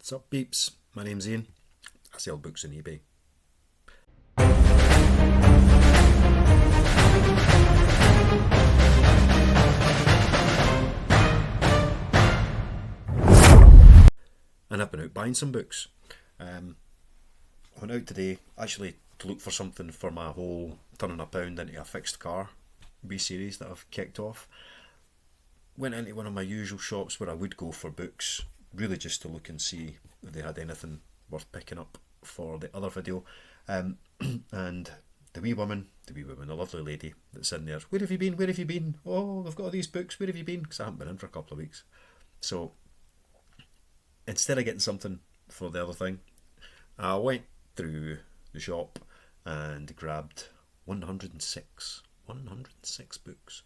What's up, peeps? My name's Ian. I sell books on eBay. And I've been out buying some books. I went out today actually to look for something for my whole turning a pound into a fixed car B-series that I've kicked off. Went into one of my usual shops where I would go for books, really just to look and see if they had anything worth picking up for the other video. And the wee woman, the lovely lady that's in there, where have you been? Where have you been? Oh, they've got all these books, where have you been? Because I haven't been in for a couple of weeks. So instead of getting something for the other thing, I went through the shop and grabbed 106 books.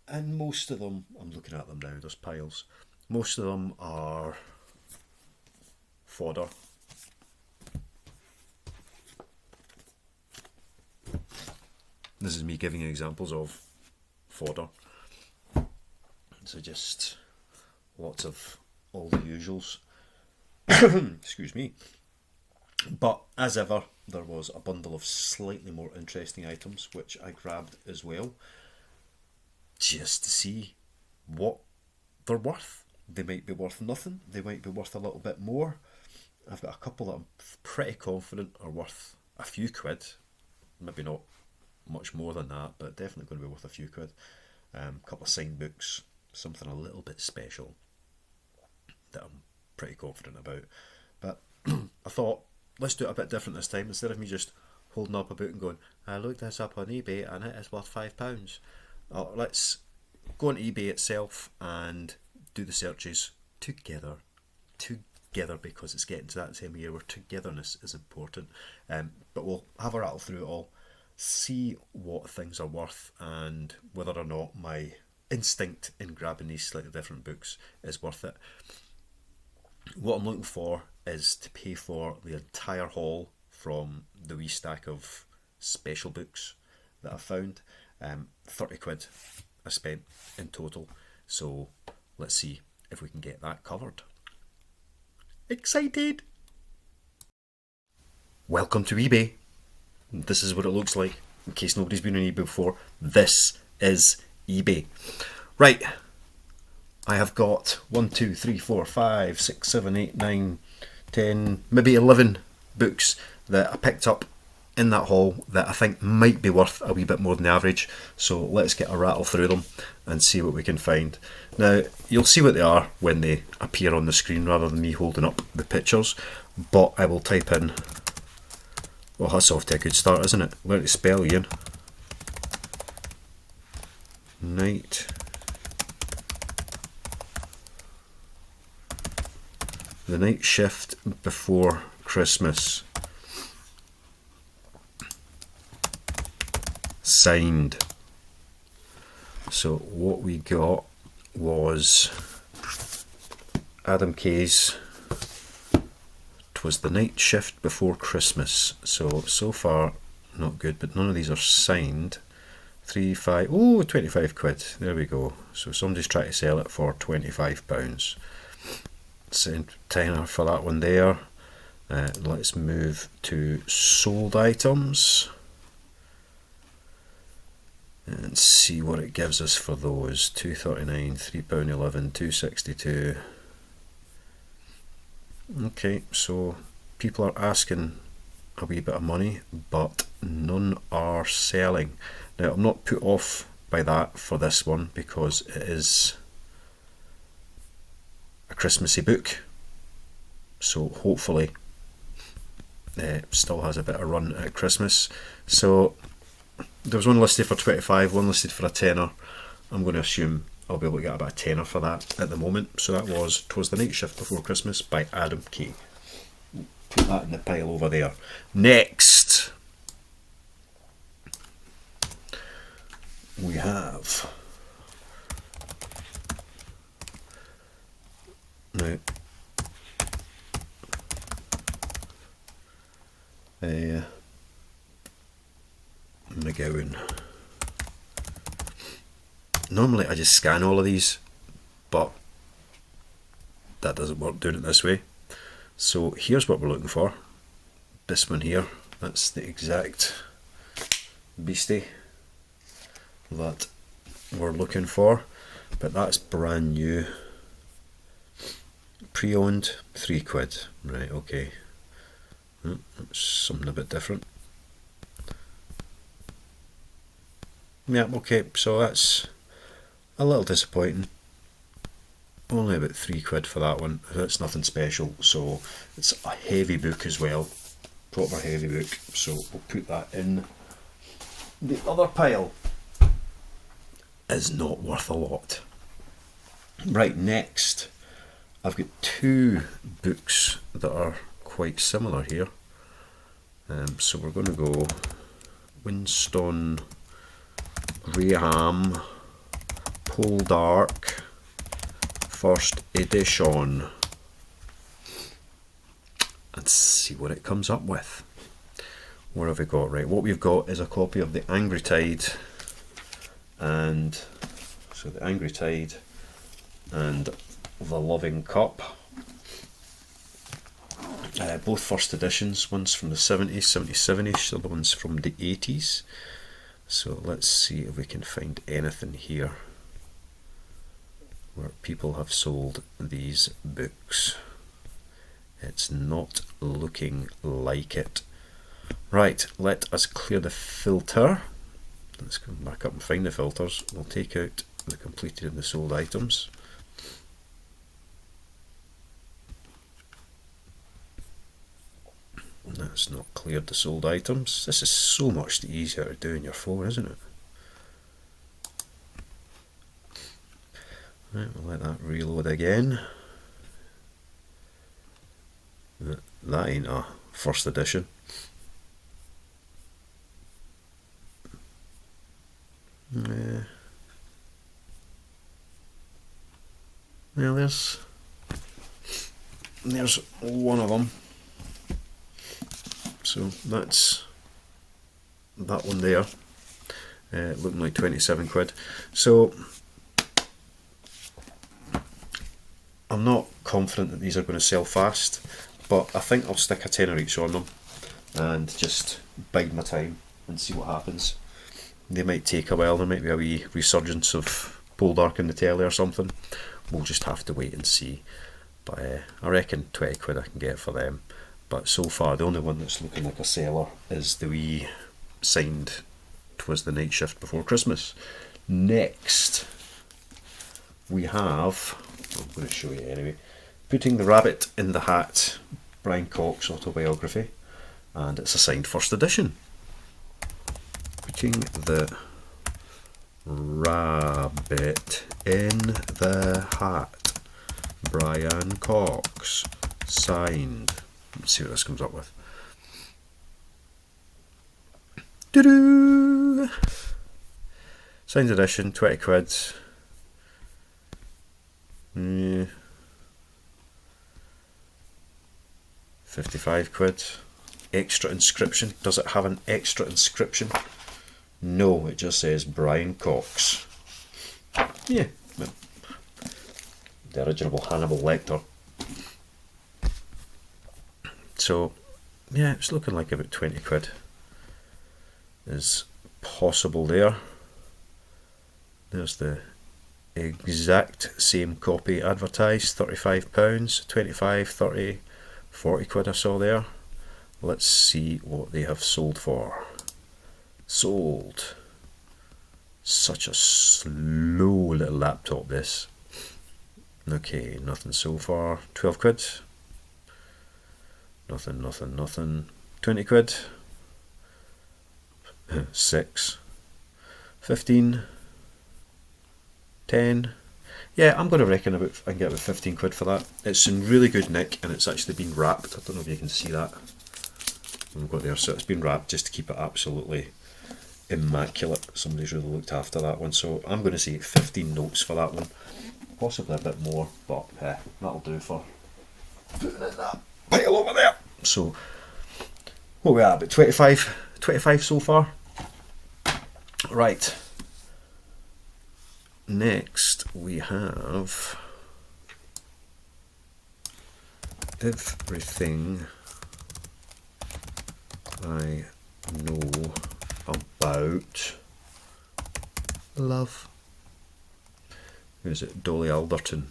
And most of them, I'm looking at them now, there's piles. Most of them are fodder. This is me giving you examples of fodder. So just lots of all the usuals. Excuse me. But as ever, there was a bundle of slightly more interesting items which I grabbed as well, just to see what they're worth. They might be worth nothing, they might be worth a little bit more. I've got a couple that I'm pretty confident are worth a few quid, maybe not much more than that, but definitely going to be worth a few quid. A couple of signed books, something a little bit special that I'm pretty confident about. But I thought, let's do it a bit different this time. Instead of me just holding up a book and going, I looked this up on eBay and it is worth £5. Let's go on eBay itself and do the searches together, because it's getting to that time of year where togetherness is important. But we'll have a rattle through it all, see what things are worth and whether or not my instinct in grabbing these slightly different books is worth it. What I'm looking for is to pay for the entire haul from the wee stack of special books that I found. 30 quid I spent in total, so let's see if we can get that covered. Excited! Welcome to eBay. This is what it looks like, in case nobody's been on eBay before. This is eBay. Right, I have got 1, 2, 3, 4, 5, 6, 7, 8, 9, 10, maybe 11 books that I picked up in that haul that I think might be worth a wee bit more than the average. So let's get a rattle through them and see what we can find. Now, you'll see what they are when they appear on the screen rather than me holding up the pictures, but I will type in, well, that's off to a good start, isn't it? Learn to spell, Ian. Night. The Night Shift Before Christmas. Signed. So what we got was Adam Kay's "'Twas the Night Shift Before Christmas." So far not good, but none of these are signed. 3, 5, 25 quid. There we go. So somebody's trying to sell it for £25. Same tenner for that one there. Let's move to sold items and see what it gives us for those. £2.39, £3.11, £2.62. Okay, so people are asking a wee bit of money, but none are selling. Now, I'm not put off by that for this one because it is a Christmassy book, so hopefully it still has a bit of run at Christmas. So there was one listed for 25, one listed for a tenner. I'm going to assume I'll be able to get about a tenner for that at the moment. So that was "'Twas the Night Shift Before Christmas" by Adam Kay. Put that in the pile over there. Next, we have, now, McGowan. Normally I just scan all of these, but that doesn't work doing it this way. So here's what we're looking for. This one here, that's the exact beastie that we're looking for, but that's brand new. Pre-owned, £3. Right, okay. That's something a bit different. Yeah, okay, so that's a little disappointing. Only about £3 for that one. That's nothing special, so it's a heavy book as well. Proper heavy book, so we'll put that in the other pile. Is not worth a lot. Right, next I've got two books that are quite similar here. So we're going to go Winston Graham Poldark first edition, and see what it comes up with. What have we got? Right, what we've got is a copy of the Angry Tide, and so the Angry Tide and the Loving Cup, both first editions. One's from the 70s, 77ish, the other one's from the 80s. So let's see if we can find anything here where people have sold these books. It's not looking like it. Right, let us clear the filter. Let's go back up and find the filters. We'll take out the completed and the sold items. That's not cleared the sold items. This is so much easier to do on your phone, isn't it? Right, we'll let that reload again. That ain't a first edition. Well, there's one of them. So that's that one there, looking like £27. So I'm not confident that these are going to sell fast, but I think I'll stick a tenner each on them and just bide my time and see what happens. They might take a while, there might be a wee resurgence of Poldark in the telly or something. We'll just have to wait and see. But I reckon £20 I can get for them. But so far the only one that's looking like a seller is the wee signed "'Twas the Night Shift Before Christmas." Next we have, I'm going to show you anyway, Putting the Rabbit in the Hat, Brian Cox autobiography, and it's a signed first edition. Putting the Rabbit in the Hat, Brian Cox, signed. Let's see what this comes up with. Doo-doo! Signed edition, £20. Yeah. £55. Extra inscription. Does it have an extra inscription? No, it just says Brian Cox. Yeah, well, the original Hannibal Lecter. So, yeah, it's looking like about £20 is possible there. There's the exact same copy advertised, £35, 25, 30, 40 quid I saw there. Let's see what they have sold for. Sold. Such a slow little laptop this. Okay, nothing so far. £12. Nothing, nothing, nothing. £20. 6. 15. 10. Yeah, I'm going to reckon I can get about £15 for that. It's in really good nick and it's actually been wrapped. I don't know if you can see that. We've got there, so it's been wrapped just to keep it absolutely immaculate. Somebody's really looked after that one, so I'm going to say 15 notes for that one, possibly a bit more, but that'll do for putting in that pile over there. So what are we at, about 25 so far. Right, next we have Everything I know about love. Who is it? Dolly Alderton.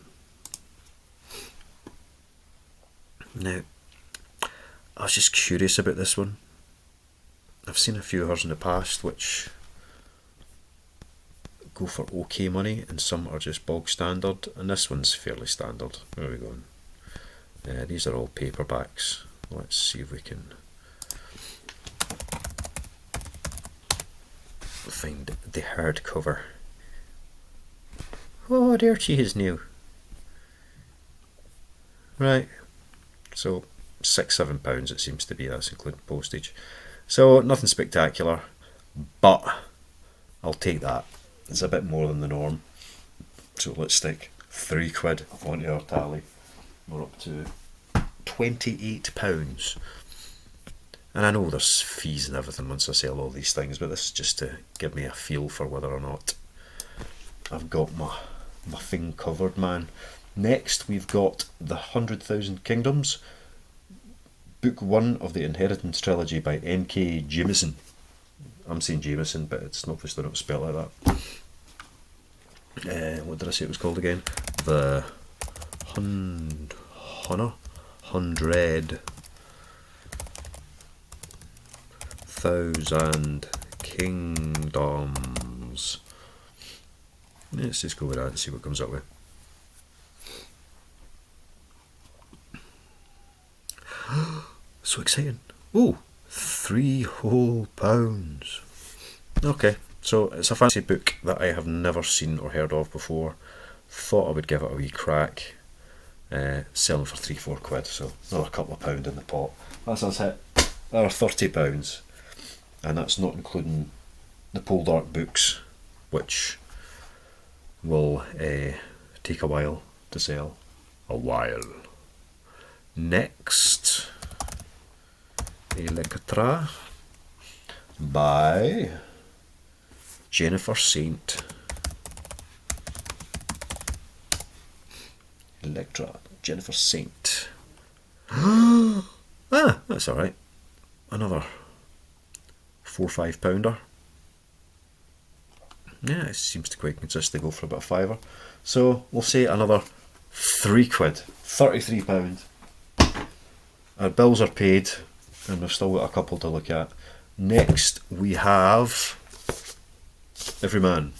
Now, I was just curious about this one. I've seen a few of hers in the past which go for okay money, and some are just bog standard, and this one's fairly standard. Where are we going? These are all paperbacks. Let's see if we can find the hardcover. Oh, there she is now. Right, so £6-7 it seems to be, that's including postage. So nothing spectacular, but I'll take that. It's a bit more than the norm. So let's stick £3 onto our tally. We're up to £28. And I know there's fees and everything once I sell all these things, but this is just to give me a feel for whether or not I've got my thing covered, man. Next we've got The 100,000 Kingdoms, Book 1 of the Inheritance Trilogy by M.K. Jameson. I'm saying Jameson, but it's obviously not spelled like that. What did I say it was called again? The 100,000 Kingdoms. Let's just go with that and see what comes up with. So exciting. Oh, £3 whole. Okay, so it's a fancy book that I have never seen or heard of before. Thought I would give it a wee crack. Selling for £3-4, so another couple of pound in the pot. That's us hit. There are £30, and that's not including the Poldark books, which will take a while to sell. A while. Next, Electra by Jennifer Saint. Electra, Jennifer Saint. That's alright. Another £4-5. Yeah, it seems to quite consistently go for about £5. So we'll say another £3, £33. Our bills are paid, and we've still got a couple to look at. Next we have Every Man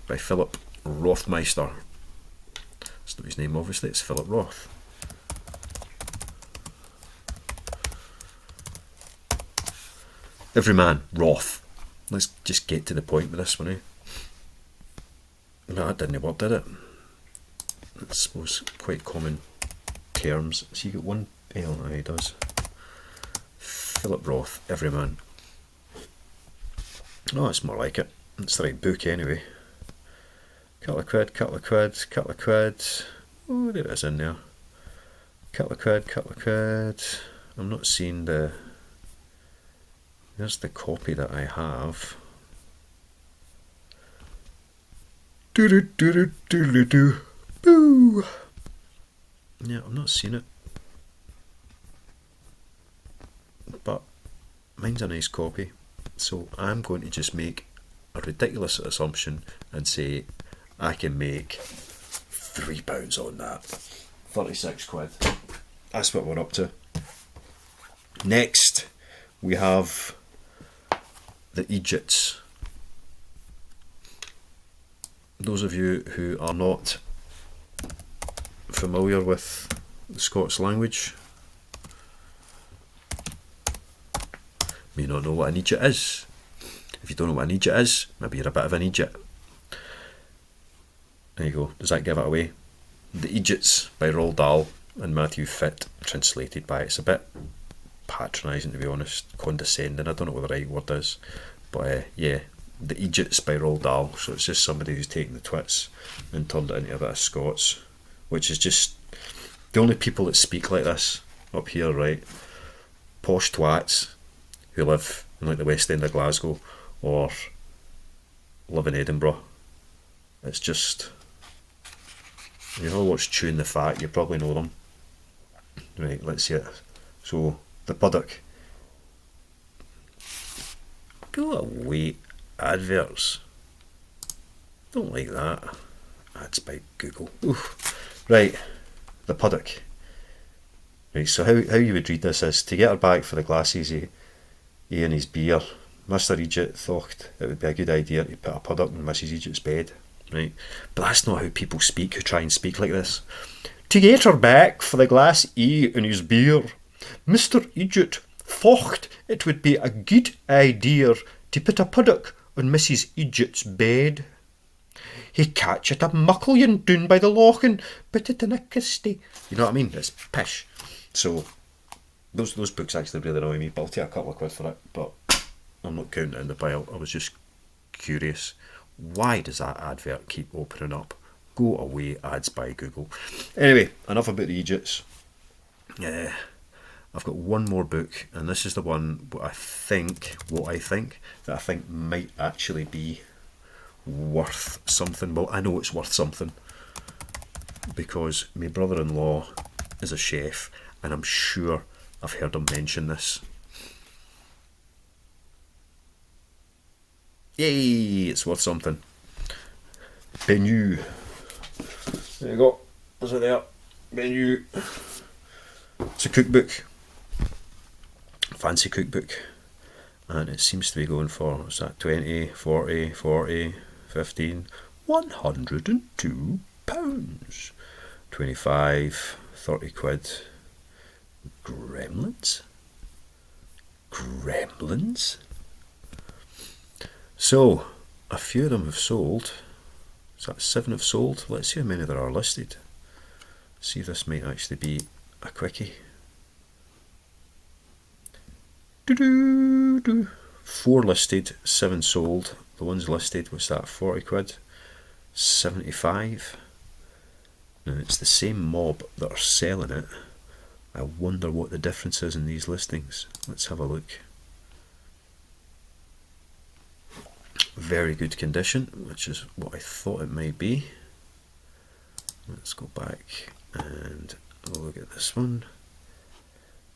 by Philip Rothmeister. That's not his name, obviously, it's Philip Roth. Every Man, Roth. Let's just get to the point with this one, eh? No, that didn't work, did it? I suppose quite common terms. So you get one L, he does. Philip Roth, Every Man. Oh, it's more like it. It's the right book anyway. Couple of quid. Oh, there it is in there. Couple of quid. I'm not seeing the... There's the copy that I have. Boo! Yeah, I'm not seeing it. But mine's a nice copy. So I'm going to just make a ridiculous assumption and say I can make £3 on that. £36. That's what we're up to. Next, we have The Egypts. Those of you who are not familiar with the Scots language may not know what an Egypt is. If you don't know what an Egypt is, maybe you're a bit of an Egypt. There you go. Does that give it away? The Egypts by Roald Dahl and Matthew Fitt, translated by. It's a bit patronising, to be honest, condescending. I don't know what the right word is, but yeah, The Egypts by Roald Dahl. So it's just somebody who's taken the twits and turned it into a bit of Scots, which is just the only people that speak like this up here, right? Posh twats who live in like the West End of Glasgow or live in Edinburgh. It's just, you know, watch Chewing the Fat, you probably know them. Right, let's see it. So, the puddock. Go away, adverts. Don't like that. Ads by Google. Oof. Right, the puddock. Right, so how you would read this is, to get her back for the glasses he and his beer, Mr. Egypt thought it would be a good idea to put a puddock in Mrs. Egypt's bed. Right, but that's not how people speak who try and speak like this. To get her back for the glass and his beer, Mr. Egypt thought it would be a good idea to put a puddock on Mrs. Egypt's bed. He catch it a muckleon down by the loch and put it in a kisty. You know what I mean? It's pish. So those books actually really annoy me, but I'll take a couple of quid for it. But I'm not counting it in the pile. I was just curious. Why does that advert keep opening up? Go away, ads by Google. Anyway, enough about the Egypts. Yeah, I've got one more book, and this is the one what I think might actually be worth something. Well, I know it's worth something because my brother-in-law is a chef, and I'm sure I've heard him mention this. Yay, it's worth something. Menu. There you go. Is it there? Menu. It's a cookbook. Fancy cookbook. And it seems to be going for, what's that, 20, 40, 40, 15, 102 pounds. 25, 30 quid. Gremlins? Gremlins? So, a few of them have sold. So that's 7 have sold. Let's see how many there are listed. See if this might actually be a quickie. 4 listed, 7 sold. The ones listed, what's that, 40 quid? 75. Now it's the same mob that are selling it. I wonder what the difference is in these listings. Let's have a look. Very good condition, which is what I thought it might be. Let's go back and look at this one.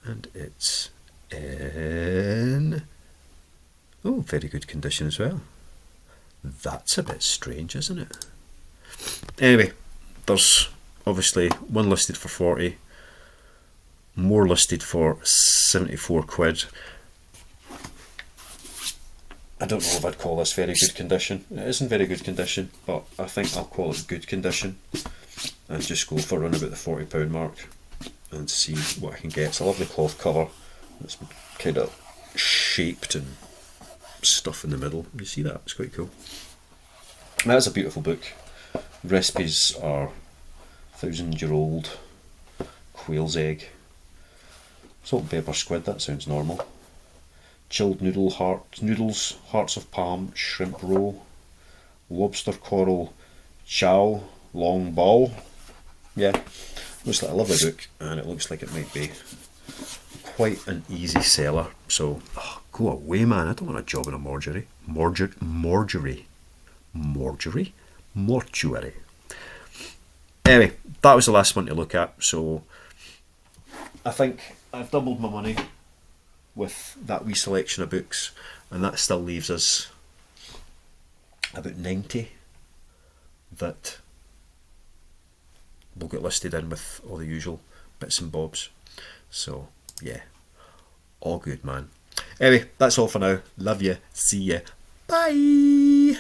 And it's in, oh, very good condition as well. That's a bit strange, isn't it? Anyway, there's obviously one listed for 40, more listed for 74 quid. I don't know if I'd call this very good condition. It isn't very good condition, but I think I'll call it good condition and just go for around about the £40 mark and see what I can get. It's a lovely cloth cover. It's kind of shaped and stuff in the middle. You see that? It's quite cool. That's a beautiful book. Recipes are 1,000-year-old quail's egg, salt and pepper squid. That sounds normal. Chilled noodles, hearts of palm, shrimp roe, lobster coral, chow, long ball. Yeah, looks like a lovely book, and it looks like it might be quite an easy seller. So, go away, man. I don't want a job in a mortuary. Mortuary. Anyway, that was the last one to look at. So, I think I've doubled my money with that wee selection of books, and that still leaves us about 90 that will get listed in with all the usual bits and bobs. So yeah, all good, man. Anyway, that's all for now. Love you. See ya. Bye.